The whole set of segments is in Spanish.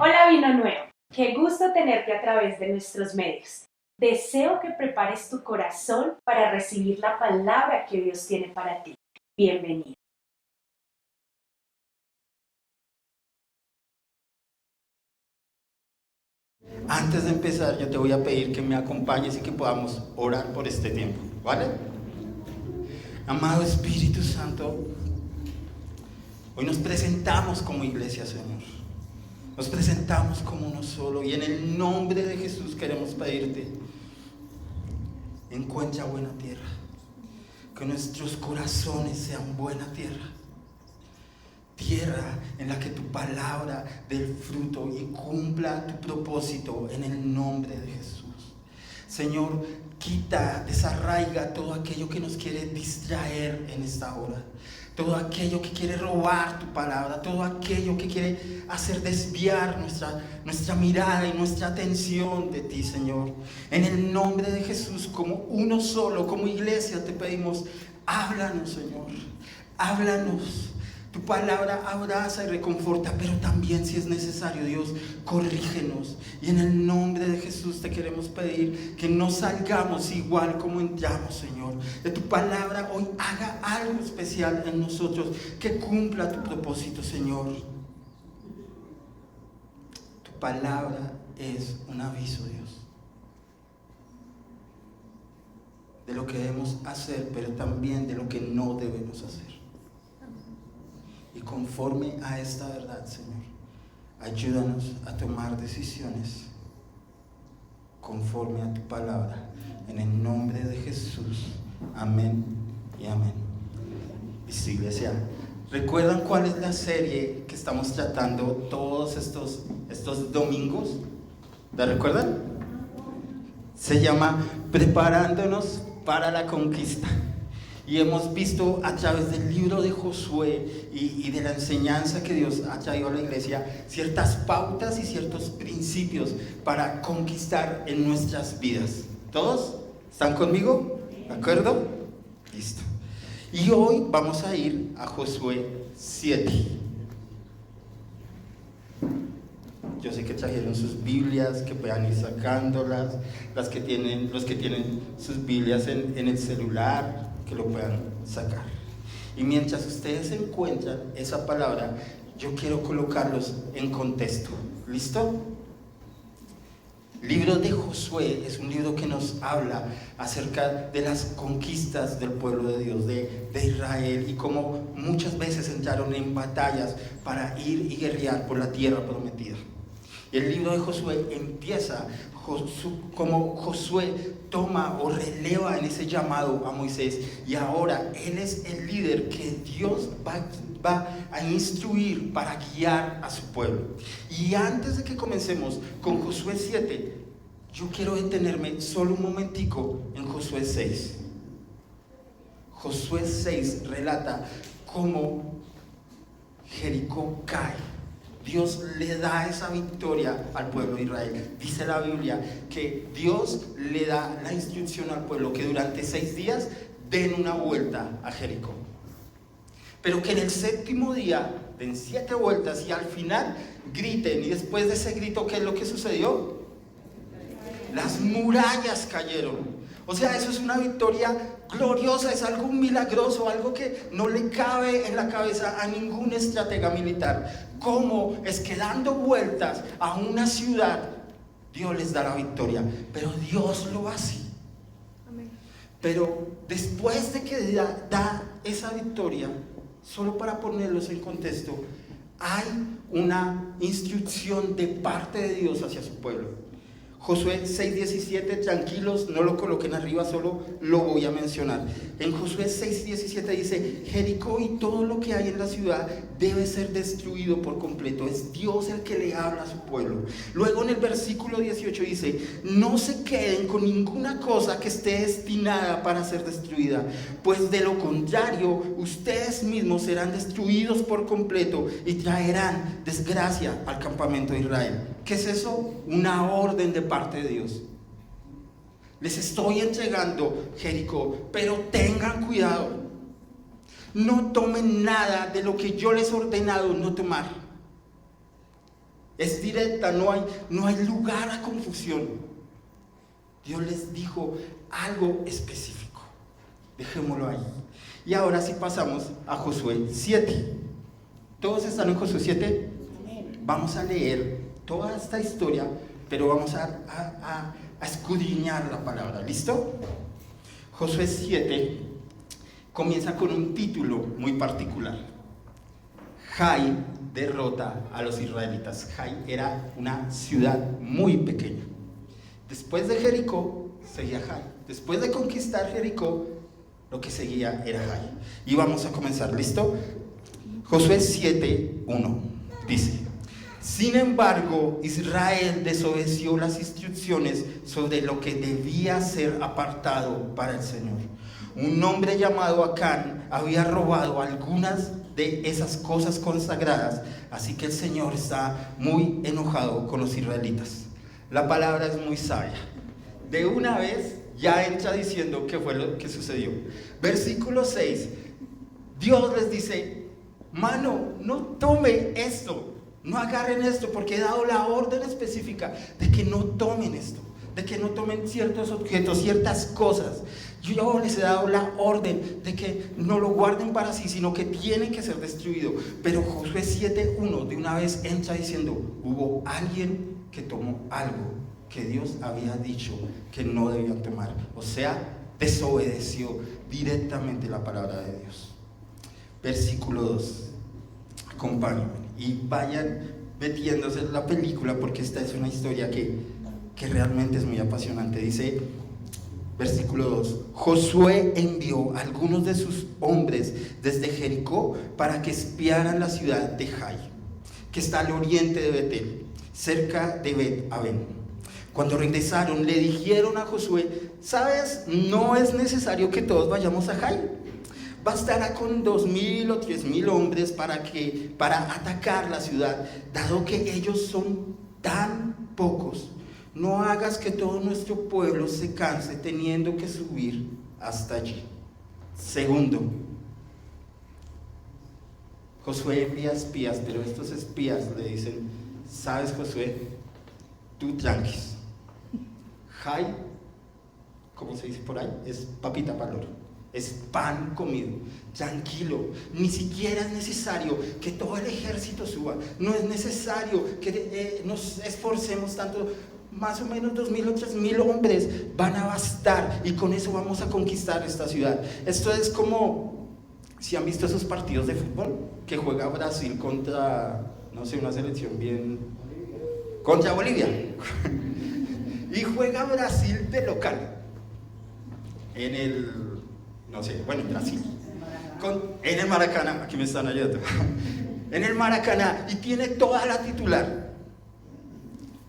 Hola Vino Nuevo, qué gusto tenerte a través de nuestros medios. Deseo que prepares tu corazón para recibir la palabra que Dios tiene para ti. Bienvenido. Antes de empezar, yo te voy a pedir que me acompañes y que podamos orar por este tiempo, ¿vale? Amado Espíritu Santo, hoy nos presentamos como iglesia, Señor. Nos presentamos como uno solo y en el nombre de Jesús queremos pedirte, encuentra buena tierra, que nuestros corazones sean buena tierra. Tierra en la que tu palabra dé el fruto y cumpla tu propósito en el nombre de Jesús. Señor, quita, desarraiga todo aquello que nos quiere distraer en esta hora. Todo aquello que quiere robar tu palabra, todo aquello que quiere hacer desviar nuestra mirada y nuestra atención de ti, Señor. En el nombre de Jesús, como uno solo, como iglesia, te pedimos, háblanos, Señor, háblanos. Tu palabra abraza y reconforta, pero también, si es necesario, Dios, corrígenos. Y en el nombre de Jesús te queremos pedir que no salgamos igual como entramos, Señor. Que tu palabra hoy haga algo especial en nosotros, que cumpla tu propósito, Señor. Tu palabra es un aviso, Dios, de lo que debemos hacer, pero también de lo que no debemos hacer. Y conforme a esta verdad, Señor, ayúdanos a tomar decisiones conforme a tu palabra. En el nombre de Jesús. Amén y amén. Listo, iglesia. ¿Recuerdan cuál es la serie que estamos tratando todos estos domingos? ¿La recuerdan? Se llama Preparándonos para la Conquista. Y hemos visto a través del libro de Josué y de la enseñanza que Dios ha traído a la iglesia ciertas pautas y ciertos principios para conquistar en nuestras vidas. ¿Todos están conmigo? ¿De acuerdo? Listo. Y hoy vamos a ir a Josué 7. Yo sé que trajeron sus Biblias, que puedan ir sacándolas, los que tienen sus Biblias en el celular, que lo puedan sacar. Y mientras ustedes encuentran esa palabra, yo quiero colocarlos en contexto. ¿Listo? Libro de Josué es un libro que nos habla acerca de las conquistas del pueblo de Dios, de Israel, y cómo muchas veces entraron en batallas para ir y guerrear por la tierra prometida. Y el libro de Josué empieza como Josué toma o releva en ese llamado a Moisés, y ahora él es el líder que Dios va a instruir para guiar a su pueblo. Y antes de que comencemos con Josué 7, yo quiero detenerme solo un momentico en Josué 6. Josué 6 relata cómo Jericó cae. Dios le da esa victoria al pueblo de Israel. Dice la Biblia que Dios le da la instrucción al pueblo que durante 6 días den una vuelta a Jericó. Pero que en el 7º día den 7 vueltas y al final griten. Y después de ese grito, ¿qué es lo que sucedió? Las murallas cayeron. O sea, eso es una victoria gloriosa, es algo milagroso, algo que no le cabe en la cabeza a ningún estratega militar. ¿Cómo es que dando vueltas a una ciudad Dios les da la victoria? Pero Dios lo hace. Amén. Pero después de que da esa victoria, solo para ponerlos en contexto, hay una instrucción de parte de Dios hacia su pueblo. Josué 6:17, tranquilos, no lo coloquen arriba, solo lo voy a mencionar. En Josué 6:17 dice: Jericó y todo lo que hay en la ciudad debe ser destruido por completo. Es Dios el que le habla a su pueblo. Luego en el versículo 18 dice: no se queden con ninguna cosa que esté destinada para ser destruida, pues de lo contrario ustedes mismos serán destruidos por completo y traerán desgracia al campamento de Israel. ¿Qué es eso? Una orden de parte de Dios. Les estoy entregando Jericó, pero tengan cuidado. No tomen nada de lo que yo les he ordenado no tomar. Es directa, no hay lugar a confusión. Dios les dijo algo específico. Dejémoslo ahí. Y ahora sí pasamos a Josué 7. ¿Todos están en Josué 7? Vamos a leer toda esta historia, pero vamos a escudriñar la palabra. ¿Listo? Josué 7 comienza con un título muy particular. Jai derrota a los israelitas. Jai era una ciudad muy pequeña. Después de Jericó seguía Jai. Después de conquistar Jericó, lo que seguía era Jai. Y vamos a comenzar. ¿Listo? Josué 7:1 dice: sin embargo, Israel desobedeció las instrucciones sobre lo que debía ser apartado para el Señor. Un hombre llamado Acán había robado algunas de esas cosas consagradas, así que el Señor está muy enojado con los israelitas. La palabra es muy sabia. De una vez ya entra diciendo qué fue lo que sucedió. Versículo 6. Dios les dice: mano, no tome esto, no agarren esto, porque he dado la orden específica de que no tomen esto, de que no tomen ciertos objetos, ciertas cosas. Yo les he dado la orden de que no lo guarden para sí, sino que tiene que ser destruido. Pero Josué 7:1 de una vez entra diciendo: hubo alguien que tomó algo que Dios había dicho que no debían tomar. O sea, desobedeció directamente la palabra de Dios. Versículo 2. Acompáñenme y vayan metiéndose en la película, porque esta es una historia que realmente es muy apasionante. Dice, versículo 2: Josué envió a algunos de sus hombres desde Jericó para que espiaran la ciudad de Jai, que está al oriente de Betel, cerca de Bet-Aven. Cuando regresaron, le dijeron a Josué: ¿sabes? No es necesario que todos vayamos a Jai. Bastará con 2,000 o 3,000 hombres para atacar la ciudad, dado que ellos son tan pocos. No hagas que todo nuestro pueblo se canse teniendo que subir hasta allí. Segundo, Josué envía espías, pero estos espías le dicen: ¿sabes, Josué? Tú tranquis. Jai, ¿cómo se dice por ahí? Es papita para el oro. Es pan comido, tranquilo. Ni siquiera es necesario que todo el ejército suba. No es necesario que nos esforcemos tanto. Más o menos 2,000 o 3,000 hombres van a bastar, y con eso vamos a conquistar esta ciudad. Esto es como, si han visto esos partidos de fútbol que juega Brasil contra, no sé, una selección bien, contra Bolivia. Y juega Brasil de local en el, no sé, bueno, en Brasil, en el Maracaná. Aquí me están ayudando. En el Maracaná, y tiene toda la titular.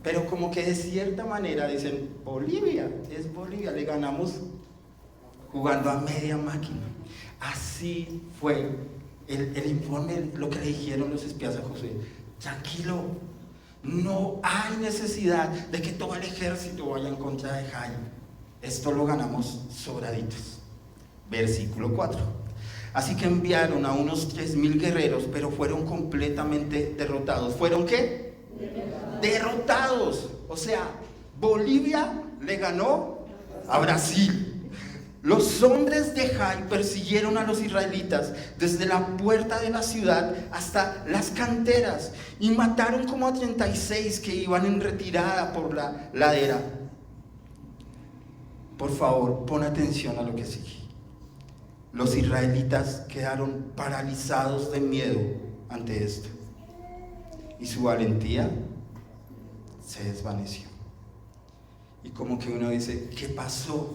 Pero como que de cierta manera dicen: Bolivia, es Bolivia, le ganamos jugando a media máquina. Así fue el informe, lo que le dijeron los espías a Josué: tranquilo, no hay necesidad de que todo el ejército vaya en contra de Jai. Esto lo ganamos sobraditos. Versículo 4. Así que enviaron a unos 3,000 guerreros, pero fueron completamente derrotados. ¿Fueron qué? Derrotados. O sea, Bolivia le ganó a Brasil. Los hombres de Jai persiguieron a los israelitas desde la puerta de la ciudad hasta las canteras y mataron como a 36 que iban en retirada por la ladera. Por favor, pon atención a lo que sigue. Los israelitas quedaron paralizados de miedo ante esto, y su valentía se desvaneció. Y como que uno dice: ¿qué pasó?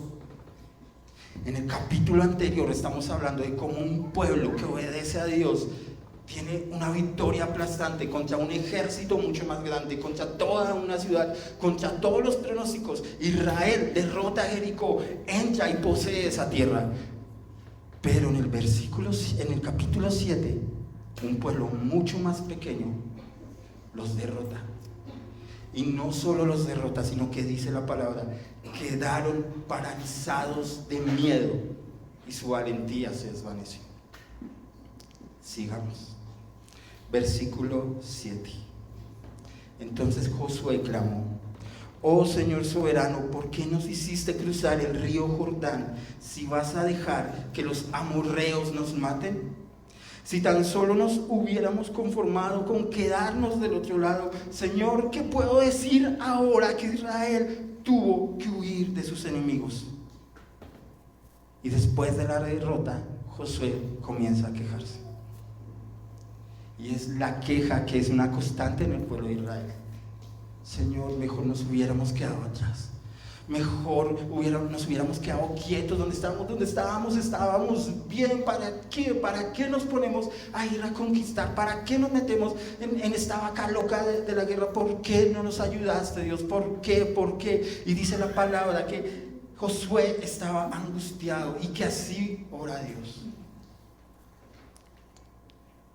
En el capítulo anterior estamos hablando de cómo un pueblo que obedece a Dios tiene una victoria aplastante contra un ejército mucho más grande, contra toda una ciudad, contra todos los pronósticos. Israel derrota a Jericó, entra y posee esa tierra. Pero en el capítulo 7, un pueblo mucho más pequeño los derrota. Y no solo los derrota, sino que dice la palabra: quedaron paralizados de miedo y su valentía se desvaneció. Sigamos. Versículo 7. Entonces Josué clamó: oh Señor soberano, ¿por qué nos hiciste cruzar el río Jordán si vas a dejar que los amorreos nos maten? Si tan solo nos hubiéramos conformado con quedarnos del otro lado. Señor, ¿qué puedo decir ahora que Israel tuvo que huir de sus enemigos? Y después de la derrota, Josué comienza a quejarse. Y es la queja que es una constante en el pueblo de Israel. Señor, mejor nos hubiéramos quedado atrás. Mejor nos hubiéramos quedado quietos donde estábamos bien. ¿Para qué nos ponemos a ir a conquistar? ¿Para qué nos metemos en esta vaca loca de la guerra? ¿Por qué no nos ayudaste, Dios? ¿Por qué? Y dice la palabra que Josué estaba angustiado y que así ora a Dios.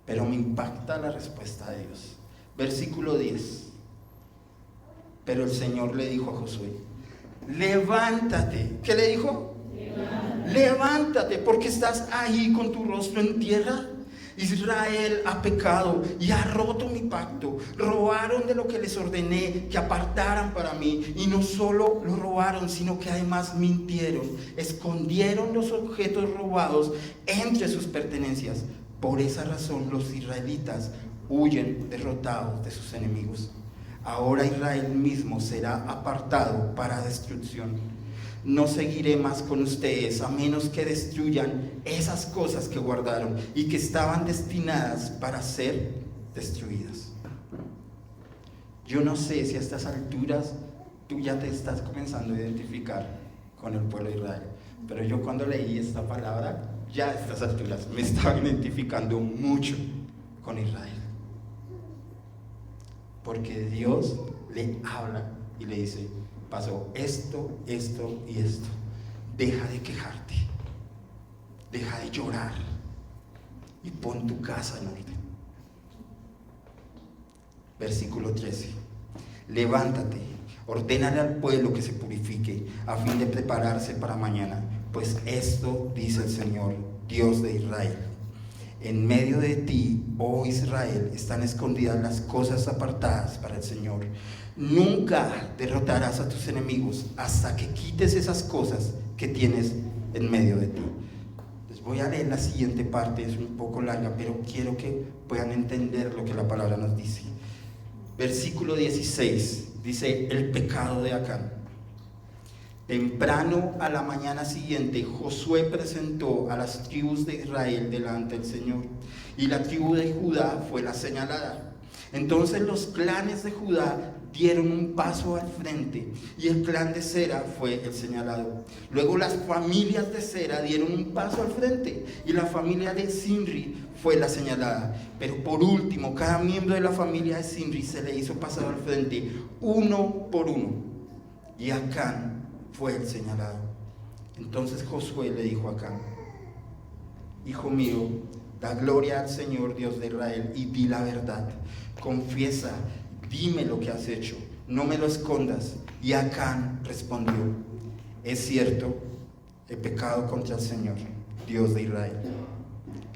Pero me impacta la respuesta de Dios. Versículo 10. Pero el Señor le dijo a Josué: levántate. ¿Qué le dijo? Levántate, porque estás ahí con tu rostro en tierra. Israel ha pecado y ha roto mi pacto. Robaron de lo que les ordené que apartaran para mí. Y no solo lo robaron, sino que además mintieron. Escondieron los objetos robados entre sus pertenencias. Por esa razón los israelitas huyen derrotados de sus enemigos. Ahora Israel mismo será apartado para destrucción. No seguiré más con ustedes a menos que destruyan esas cosas que guardaron y que estaban destinadas para ser destruidas. Yo no sé si a estas alturas tú ya te estás comenzando a identificar con el pueblo de Israel, pero yo cuando leí esta palabra, ya a estas alturas me estaba identificando mucho con Israel. Porque Dios le habla y le dice: pasó esto y esto. Deja de quejarte, deja de llorar y pon tu casa en orden. Versículo 13. Levántate, ordénale al pueblo que se purifique a fin de prepararse para mañana, pues esto dice el Señor, Dios de Israel: en medio de ti, oh Israel, están escondidas las cosas apartadas para el Señor. Nunca derrotarás a tus enemigos hasta que quites esas cosas que tienes en medio de ti. Les voy a leer la siguiente parte, es un poco larga, pero quiero que puedan entender lo que la palabra nos dice. Versículo 16, dice: el pecado de Acán. Temprano a la mañana siguiente, Josué presentó a las tribus de Israel delante del Señor, y la tribu de Judá fue la señalada. Entonces los clanes de Judá dieron un paso al frente, y el clan de Sera fue el señalado. Luego las familias de Sera dieron un paso al frente, y la familia de Zimri fue la señalada. Pero por último, cada miembro de la familia de Zimri se le hizo pasar al frente, uno por uno, y Acán fue el señalado. Entonces Josué le dijo a Acán: hijo mío, da gloria al Señor Dios de Israel y di la verdad. Confiesa, dime lo que has hecho, no me lo escondas. Y Acán respondió: es cierto, he pecado contra el Señor Dios de Israel.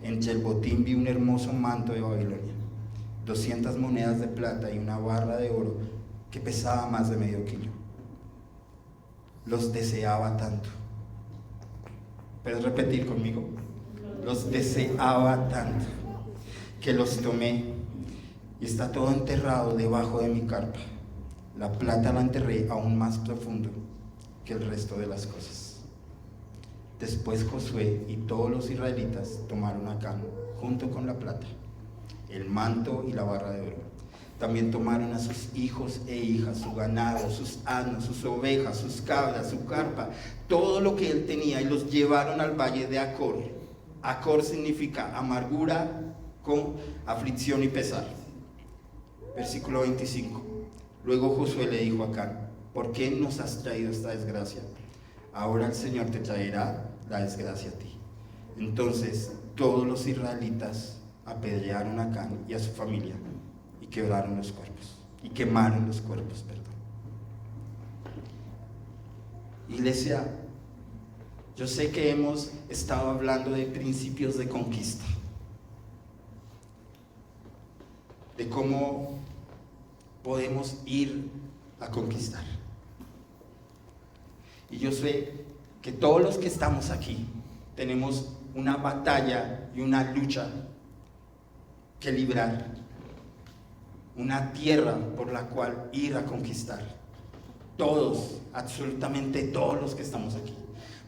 Entre el botín vi un hermoso manto de Babilonia, 200 monedas de plata y una barra de oro que pesaba más de medio kilo. Los deseaba tanto. ¿Puedes repetir conmigo? Los deseaba tanto que los tomé, y está todo enterrado debajo de mi carpa. La plata la enterré aún más profundo que el resto de las cosas. Después Josué y todos los israelitas tomaron a Acán junto con la plata, el manto y la barra de oro. También tomaron a sus hijos e hijas, su ganado, sus asnos, sus ovejas, sus cabras, su carpa, todo lo que él tenía, y los llevaron al valle de Acor. Acor significa amargura con aflicción y pesar. Versículo 25. Luego Josué le dijo a Acán: ¿por qué nos has traído esta desgracia? Ahora el Señor te traerá la desgracia a ti. Entonces todos los israelitas apedrearon a Acán y a su familia, y quemaron los cuerpos. Iglesia, yo sé que hemos estado hablando de principios de conquista, de cómo podemos ir a conquistar. Y yo sé que todos los que estamos aquí tenemos una batalla y una lucha que librar, una tierra por la cual ir a conquistar. Todos, absolutamente todos los que estamos aquí.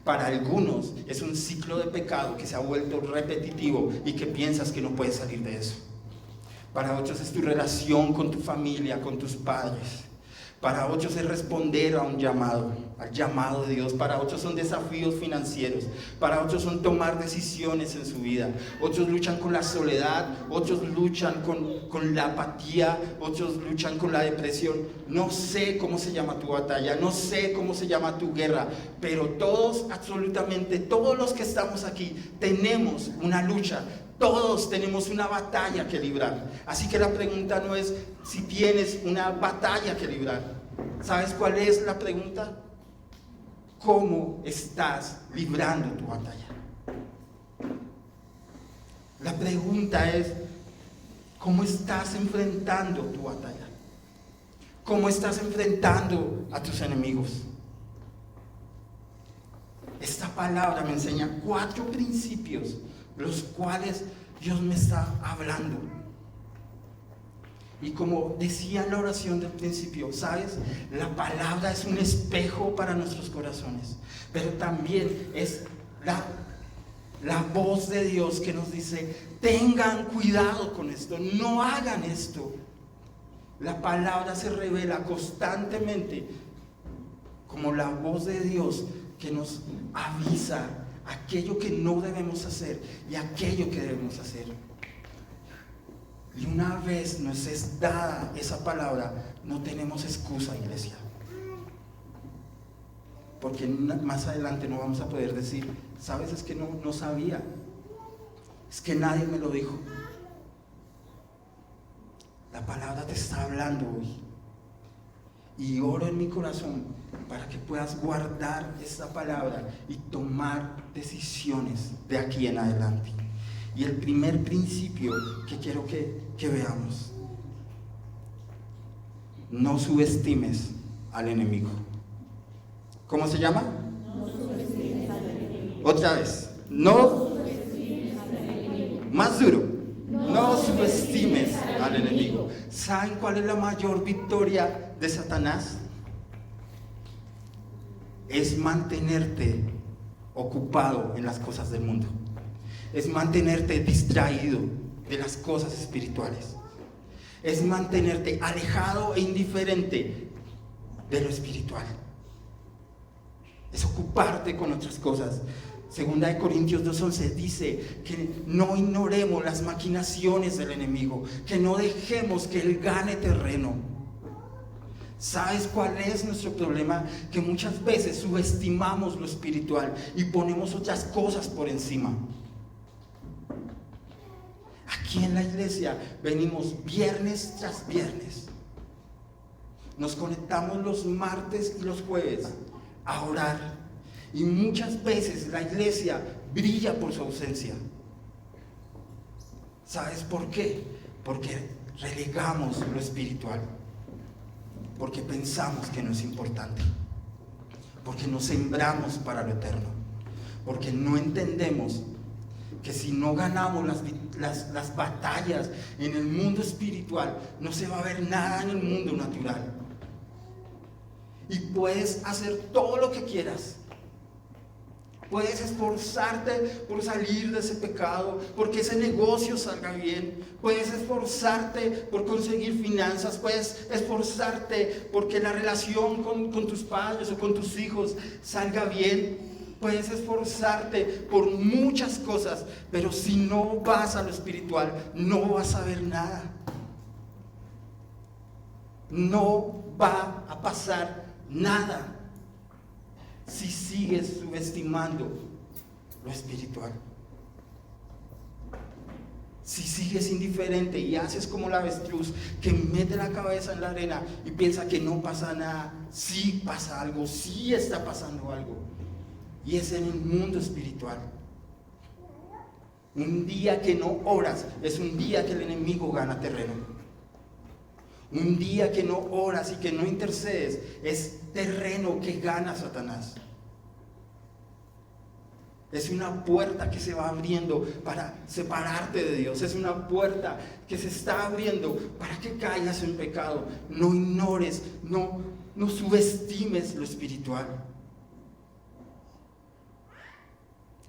Para algunos es un ciclo de pecado que se ha vuelto repetitivo y que piensas que no puedes salir de eso. Para otros es tu relación con tu familia, con tus padres. Para otros es responder a un llamado, al llamado de Dios. Para otros son desafíos financieros. Para otros son tomar decisiones en su vida. Otros luchan con la soledad, otros luchan con la apatía, otros luchan con la depresión. No sé cómo se llama tu batalla, no sé cómo se llama tu guerra, pero todos, absolutamente todos los que estamos aquí, tenemos una lucha. Todos tenemos una batalla que librar. Así que la pregunta no es si tienes una batalla que librar. ¿Sabes cuál es la pregunta? ¿Cómo estás librando tu batalla? La pregunta es, ¿cómo estás enfrentando tu batalla? ¿Cómo estás enfrentando a tus enemigos? Esta palabra me enseña 4 principios los cuales Dios me está hablando. Y como decía en la oración del principio, ¿sabes? La palabra es un espejo para nuestros corazones, pero también es la voz de Dios que nos dice, tengan cuidado con esto, no hagan esto. La palabra se revela constantemente como la voz de Dios que nos avisa aquello que no debemos hacer y aquello que debemos hacer. Y una vez nos es dada esa palabra, no tenemos excusa, iglesia. Porque más adelante no vamos a poder decir, sabes, es que no sabía, es que nadie me lo dijo. La palabra te está hablando hoy. Y oro en mi corazón para que puedas guardar esta palabra y tomar decisiones de aquí en adelante. Y el primer principio que quiero que veamos: no subestimes al enemigo. ¿Cómo se llama? No subestimes al enemigo. Otra vez. No subestimes al enemigo. Más duro. No subestimes al enemigo. ¿Saben cuál es la mayor victoria de Satanás? Es mantenerte ocupado en las cosas del mundo. Es mantenerte distraído de las cosas espirituales. Es mantenerte alejado e indiferente de lo espiritual. Es ocuparte con otras cosas. Segunda de Corintios 2:11 dice que no ignoremos las maquinaciones del enemigo, que no dejemos que él gane terreno. ¿Sabes cuál es nuestro problema? Que muchas veces subestimamos lo espiritual y ponemos otras cosas por encima. Aquí en la iglesia venimos viernes tras viernes. Nos conectamos los martes y los jueves a orar. Y muchas veces la iglesia brilla por su ausencia. ¿Sabes por qué? Porque relegamos lo espiritual. Porque pensamos que no es importante. Porque nos sembramos para lo eterno. Porque no entendemos que si no ganamos las batallas en el mundo espiritual, no se va a ver nada en el mundo natural. Y puedes hacer todo lo que quieras. Puedes esforzarte por salir de ese pecado, porque ese negocio salga bien. Puedes esforzarte por conseguir finanzas. Puedes esforzarte porque la relación con tus padres o con tus hijos salga bien. Puedes esforzarte por muchas cosas, pero si no vas a lo espiritual, no vas a ver nada. No va a pasar nada si sigues subestimando lo espiritual. Si sigues indiferente y haces como la avestruz que mete la cabeza en la arena y piensa que no pasa nada, sí pasa algo, sí está pasando algo. Y es en el mundo espiritual. Un día que no oras es un día que el enemigo gana terreno. Un día que no oras y que no intercedes es terreno que gana Satanás. Es una puerta que se va abriendo para separarte de Dios. Es una puerta que se está abriendo para que caigas en pecado. No ignores, no subestimes lo espiritual.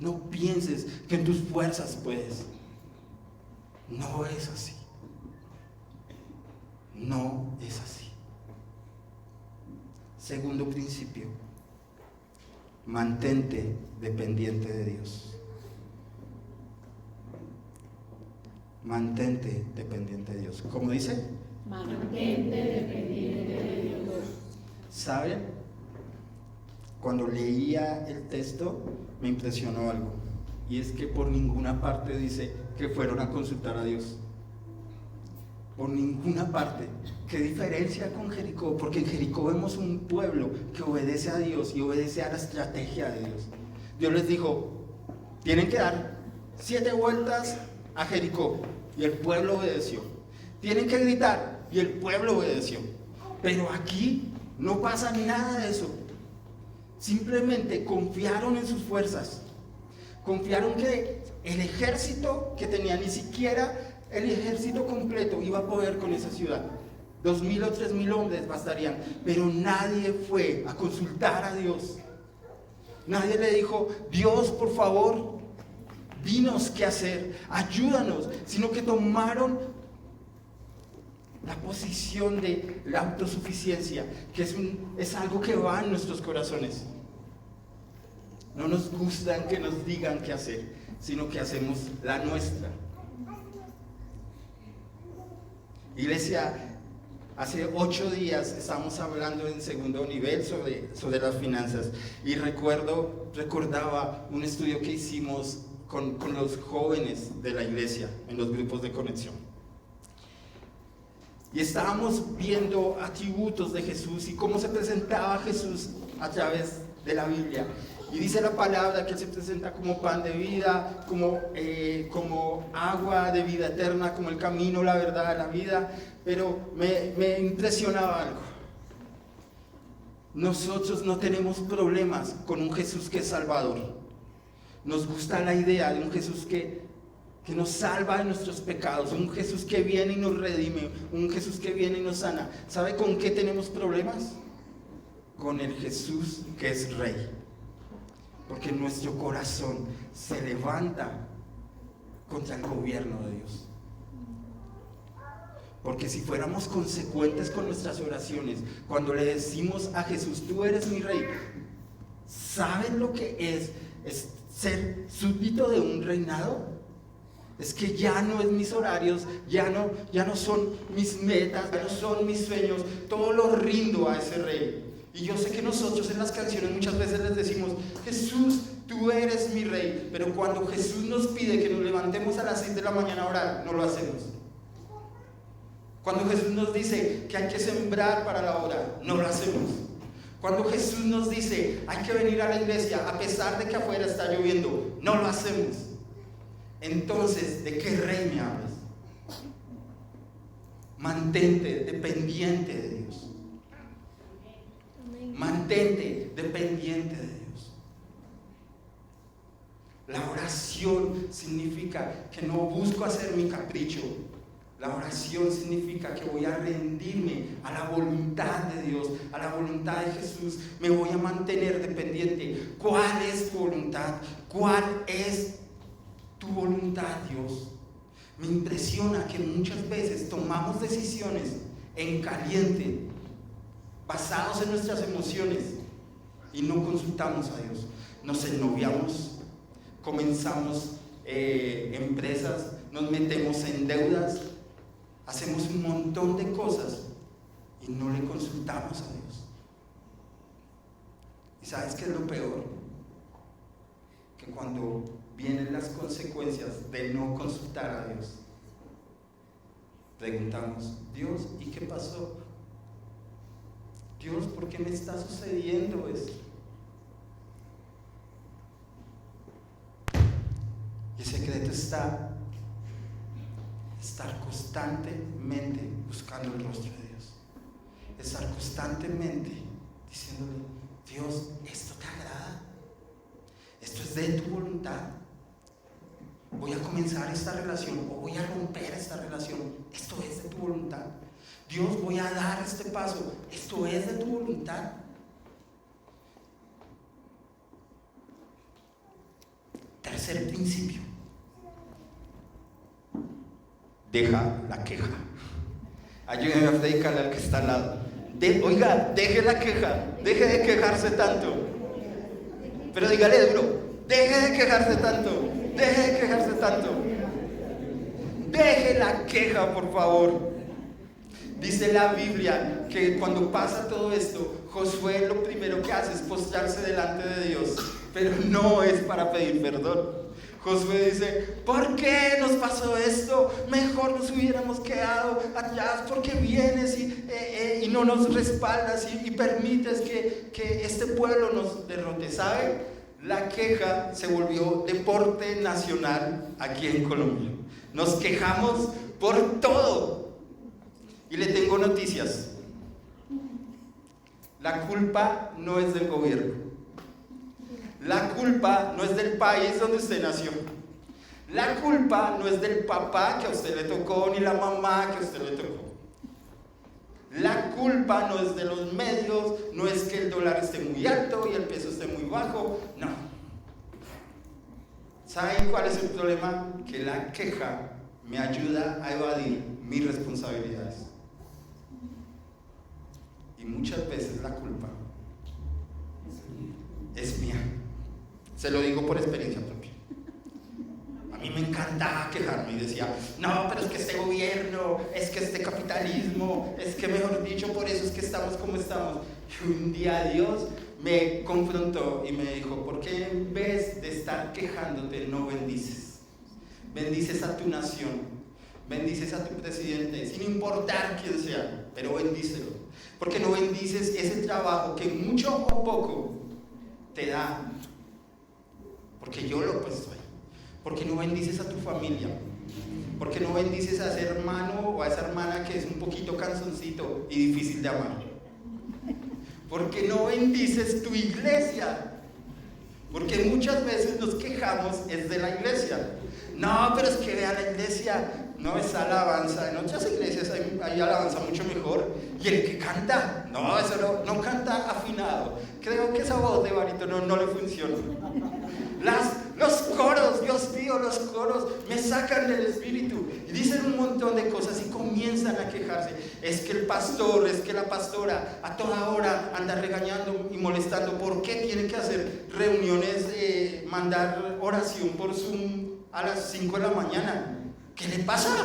No pienses que en tus fuerzas puedes. No es así. No es así. Segundo principio. Mantente dependiente de Dios. Mantente dependiente de Dios. ¿Cómo dice? Mantente dependiente de Dios. ¿Saben? Cuando leía el texto me impresionó algo. Y es que por ninguna parte dice que fueron a consultar a Dios. Por ninguna parte. ¿Qué diferencia con Jericó? Porque en Jericó vemos un pueblo que obedece a Dios y obedece a la estrategia de Dios. Dios les dijo, tienen que dar 7 vueltas a Jericó, y el pueblo obedeció. Tienen que gritar, y el pueblo obedeció. Pero aquí no pasa nada de eso. Simplemente confiaron en sus fuerzas. Confiaron que el ejército que tenía, ni siquiera el ejército completo iba a poder con esa ciudad. 2,000 o 3,000 hombres bastarían, pero nadie fue a consultar a Dios. Nadie le dijo, Dios, por favor, dinos qué hacer, ayúdanos, sino que tomaron la posición de la autosuficiencia, que es algo que va en nuestros corazones. No nos gustan que nos digan qué hacer, sino que hacemos la nuestra. Iglesia, hace 8 días estamos hablando en segundo nivel sobre las finanzas, y recordaba un estudio que hicimos con los jóvenes de la iglesia en los grupos de conexión. Y estábamos viendo atributos de Jesús y cómo se presentaba Jesús a través de la Biblia. Y dice la palabra que Él se presenta como pan de vida, como agua de vida eterna, como el camino, la verdad, la vida. Pero me impresionaba algo. Nosotros no tenemos problemas con un Jesús que es Salvador. Nos gusta la idea de un Jesús que nos salva de nuestros pecados, un Jesús que viene y nos redime, un Jesús que viene y nos sana. ¿Sabe con qué tenemos problemas? Con el Jesús que es Rey. Porque nuestro corazón se levanta contra el gobierno de Dios. Porque si fuéramos consecuentes con nuestras oraciones, cuando le decimos a Jesús, tú eres mi Rey, ¿saben lo que es ser súbdito de un reinado? Es que ya no es mis horarios, ya no son mis metas, ya no son mis sueños, todo lo rindo a ese Rey. Y yo sé que nosotros en las canciones muchas veces les decimos, Jesús, tú eres mi Rey, pero cuando Jesús nos pide que nos levantemos a las 6 de la mañana a orar, no lo hacemos. Cuando Jesús nos dice que hay que sembrar para la hora, no lo hacemos. Cuando Jesús nos dice, hay que venir a la iglesia a pesar de que afuera está lloviendo, no lo hacemos. Entonces, ¿de qué Rey me hablas? Mantente dependiente de Dios. Mantente dependiente de Dios. La oración significa que no busco hacer mi capricho. La oración significa que voy a rendirme a la voluntad de Dios, a la voluntad de Jesús. Me voy a mantener dependiente. ¿Cuál es tu voluntad? ¿Cuál es tu voluntad, Dios? Me impresiona que muchas veces tomamos decisiones en caliente, basados en nuestras emociones, y no consultamos a Dios. Nos ennoviamos, comenzamos empresas, nos metemos en deudas, hacemos un montón de cosas y no le consultamos a Dios. ¿Y sabes qué es lo peor? Que cuando vienen las consecuencias de no consultar a Dios, preguntamos, Dios, ¿y qué pasó? Dios, ¿por qué me está sucediendo esto? Y el secreto está estar constantemente buscando el rostro de Dios. Estar constantemente diciéndole, Dios, ¿esto te agrada? ¿Esto es de tu voluntad? Voy a comenzar esta relación o voy a romper esta relación. ¿Esto es de tu voluntad? Dios, voy a dar este paso. ¿Esto es de tu voluntad? Tercer principio. Deja la queja. Ayúdeme a predicarle al que está al lado. Oiga, deje la queja. Deje de quejarse tanto. Pero dígale duro. Deje de quejarse tanto. Deje de quejarse tanto. Deje la queja, por favor. Dice la Biblia que cuando pasa todo esto, Josué lo primero que hace es postrarse delante de Dios. Pero no es para pedir perdón. Josué dice, ¿por qué nos pasó esto? Mejor nos hubiéramos quedado allá, porque vienes y no nos respaldas y permites que este pueblo nos derrote. ¿Sabe? La queja se volvió deporte nacional aquí en Colombia. Nos quejamos por todo. Y le tengo noticias. La culpa no es del gobierno. La culpa no es del país donde usted nació. La culpa no es del papá que a usted le tocó, ni la mamá que a usted le tocó. La culpa no es de los medios, no es que el dólar esté muy alto y el peso esté muy bajo, no. ¿Saben cuál es el problema? Que la queja me ayuda a evadir mis responsabilidades. Y muchas veces la culpa es mía. Se lo digo por experiencia propia. A mí me encantaba quejarme y decía, no, pero es que este gobierno, es que este capitalismo, es que mejor dicho, por eso es que estamos como estamos. Y un día Dios me confrontó y me dijo, ¿por qué en vez de estar quejándote no bendices? Bendices a tu nación, bendices a tu presidente, sin importar quién sea, pero bendícelo. ¿Por qué no bendices ese trabajo que mucho o poco te da? Porque yo lo he puesto ahí. ¿Por qué no bendices a tu familia? ¿Por qué no bendices a ese hermano o a esa hermana que es un poquito canzoncito y difícil de amar? ¿Por qué no bendices tu iglesia? Porque muchas veces nos quejamos es de la iglesia. No, pero es que vean la iglesia, no es alabanza. En otras iglesias hay alabanza mucho mejor. Y el que canta, no, eso no canta afinado. Creo que esa voz de barítono no le funciona. Los coros, Dios mío, los coros me sacan del espíritu y dicen un montón de cosas y comienzan a quejarse. Es que el pastor, es que la pastora a toda hora anda regañando y molestando. ¿Por qué tiene que hacer reuniones, mandar oración por Zoom a las 5 de la mañana? ¿Qué le pasa?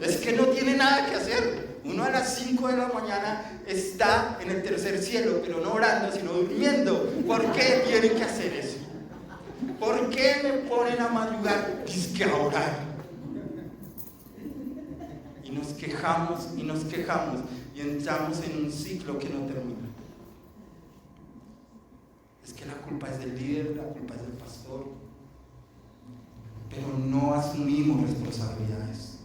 Es que no tiene nada que hacer. Uno a las 5 de la mañana está en el tercer cielo, pero no orando, sino durmiendo. ¿Por qué tienen que hacer eso? ¿Por qué me ponen a madrugar? Dizque a orar. Y nos quejamos y nos quejamos y entramos en un ciclo que no termina. Es que la culpa es del líder, la culpa es del pastor, pero no asumimos responsabilidades.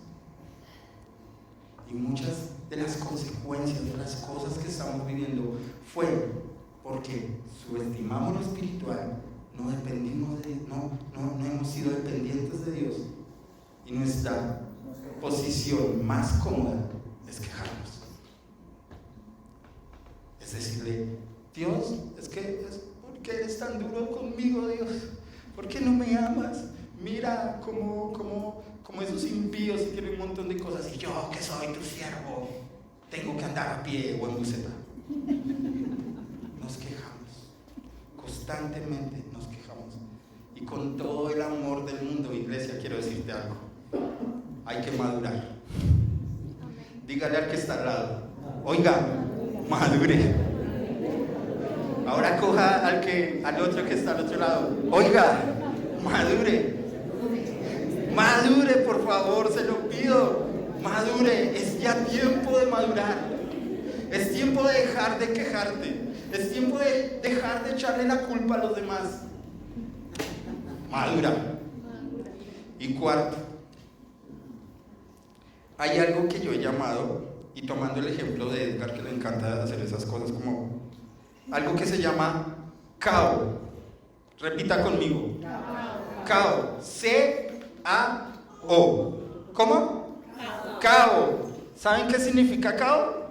Y muchas de las consecuencias de las cosas que estamos viviendo fue porque subestimamos lo espiritual, no dependimos de no hemos sido dependientes de Dios, y nuestra posición más cómoda es quejarnos. Es decirle, Dios, ¿por qué eres tan duro conmigo, Dios? ¿Por qué no me amas? Mira como esos impíos y tienen un montón de cosas, y yo, que soy tu siervo, tengo que andar a pie o en buceta. Nos quejamos, constantemente nos quejamos, y con todo el amor del mundo, iglesia, quiero decirte algo, hay que madurar. Dígale al que está al lado, oiga, madure. Ahora coja al otro que está al otro lado, oiga, madure. Madure, por favor, se lo pido. Madure, es ya tiempo de madurar. Es tiempo de dejar de quejarte. Es tiempo de dejar de echarle la culpa a los demás. Madura. Y cuarto, hay algo que yo he llamado, y tomando el ejemplo de Edgar, que le encanta hacer esas cosas, como algo que se llama CAO. Repita conmigo. CAO. C-A-O. ¿Cómo? CAO. ¿Saben qué significa CAO?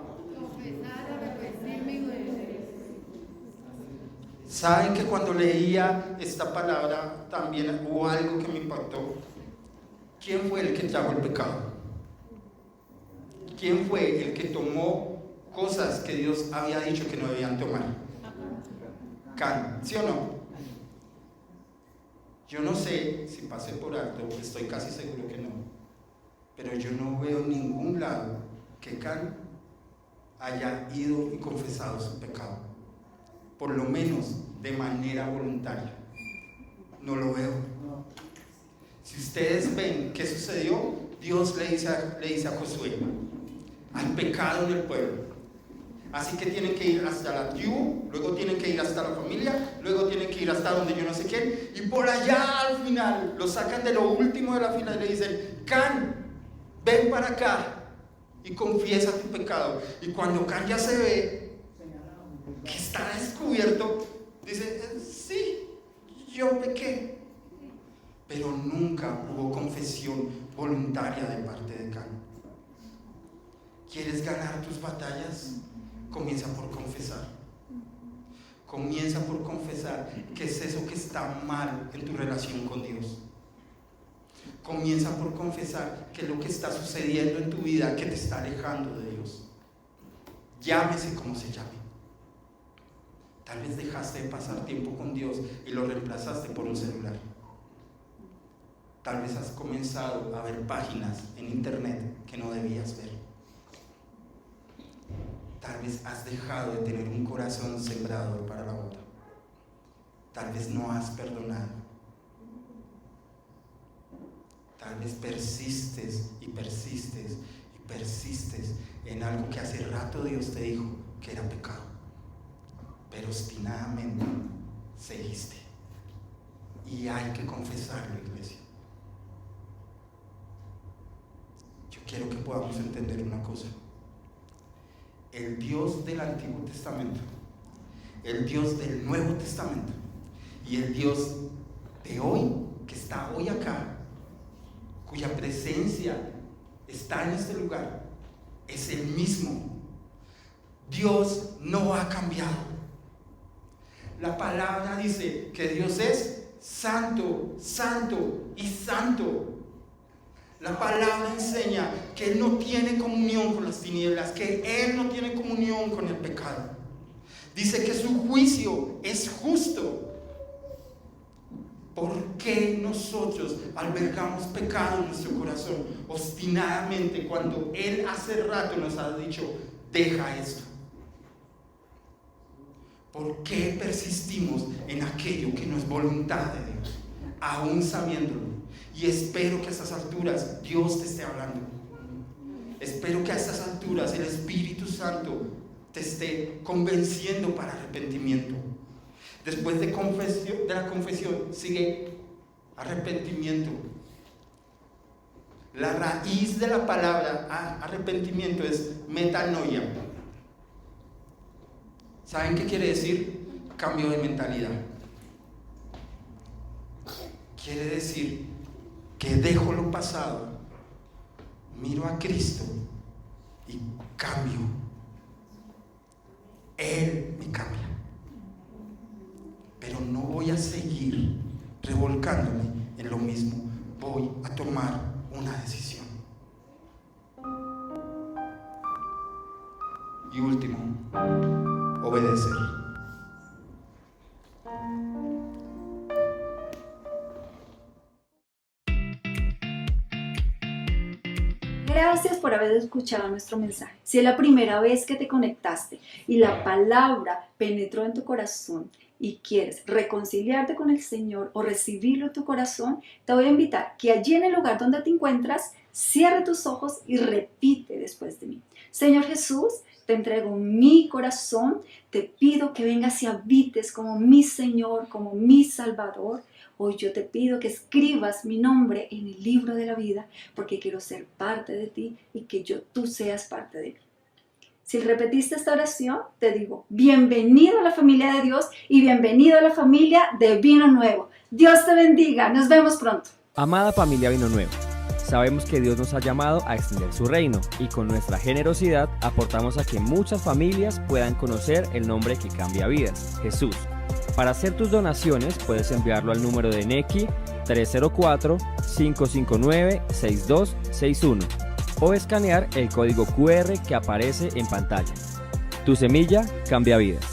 ¿Saben que cuando leía esta palabra también hubo algo que me impactó? ¿Quién fue el que trajo el pecado? ¿Quién fue el que tomó cosas que Dios había dicho que no debían tomar? Can, ¿sí o no? Yo no sé si pasé por alto, estoy casi seguro que no, pero yo no veo en ningún lado que Can haya ido y confesado su pecado, por lo menos de manera voluntaria. No lo veo. Si ustedes ven qué sucedió, Dios le dice a Josué: hay pecado en el pueblo, así que tienen que ir hasta la tribu, luego tienen que ir hasta la familia, luego tienen que ir hasta donde yo no sé qué, y por allá al final lo sacan de lo último de la fila y le dicen: Can, ven para acá y confiesa tu pecado. Y cuando Can ya se ve que está descubierto, dice: sí, yo pequé. Pero nunca hubo confesión voluntaria de parte de Can. ¿Quieres ganar tus batallas? Comienza por confesar. Comienza por confesar qué es eso que está mal en tu relación con Dios. Comienza por confesar qué es lo que está sucediendo en tu vida que te está alejando de Dios. Llámese como se llame. Tal vez dejaste de pasar tiempo con Dios y lo reemplazaste por un celular. Tal vez has comenzado a ver páginas en internet que no debías ver. Tal vez has dejado de tener un corazón sembrado para la obra. Tal vez no has perdonado. Tal vez persistes y persistes y persistes en algo que hace rato Dios te dijo que era pecado, pero obstinadamente seguiste. Y hay que confesarlo, iglesia. Yo quiero que podamos entender una cosa. El Dios del Antiguo Testamento, el Dios del Nuevo Testamento y el Dios de hoy, que está hoy acá, cuya presencia está en este lugar, es el mismo. Dios no ha cambiado. La palabra dice que Dios es santo, santo y santo. La palabra enseña que Él no tiene comunión con las tinieblas, que Él no tiene comunión con el pecado. Dice que su juicio es justo. ¿Por qué nosotros albergamos pecado en nuestro corazón obstinadamente cuando Él hace rato nos ha dicho: deja esto? ¿Por qué persistimos en aquello que no es voluntad de Dios, aún sabiéndolo? Y espero que a estas alturas Dios te esté hablando. Espero que a estas alturas el Espíritu Santo te esté convenciendo para arrepentimiento. Después de la confesión sigue arrepentimiento. La raíz de la palabra arrepentimiento es metanoia. ¿Saben qué quiere decir? Cambio de mentalidad. Quiere decir que dejo lo pasado, miro a Cristo y cambio. Él me cambia. Pero no voy a seguir revolcándome en lo mismo. Voy a tomar una decisión. Y último, obedecer. Gracias por haber escuchado nuestro mensaje. Si es la primera vez que te conectaste y la palabra penetró en tu corazón y quieres reconciliarte con el Señor o recibirlo en tu corazón, te voy a invitar que allí en el lugar donde te encuentras, cierre tus ojos y repite después de mí. Señor Jesús, te entrego mi corazón, te pido que vengas y habites como mi Señor, como mi Salvador. Hoy yo te pido que escribas mi nombre en el libro de la vida porque quiero ser parte de ti y que tú seas parte de mí. Si repetiste esta oración, te digo, bienvenido a la familia de Dios y bienvenido a la familia de Vino Nuevo. Dios te bendiga, nos vemos pronto. Amada familia Vino Nuevo, sabemos que Dios nos ha llamado a extender su reino y con nuestra generosidad aportamos a que muchas familias puedan conocer el nombre que cambia vidas, Jesús. Para hacer tus donaciones puedes enviarlo al número de Nequi 304-559-6261 o escanear el código QR que aparece en pantalla. Tu semilla cambia vidas.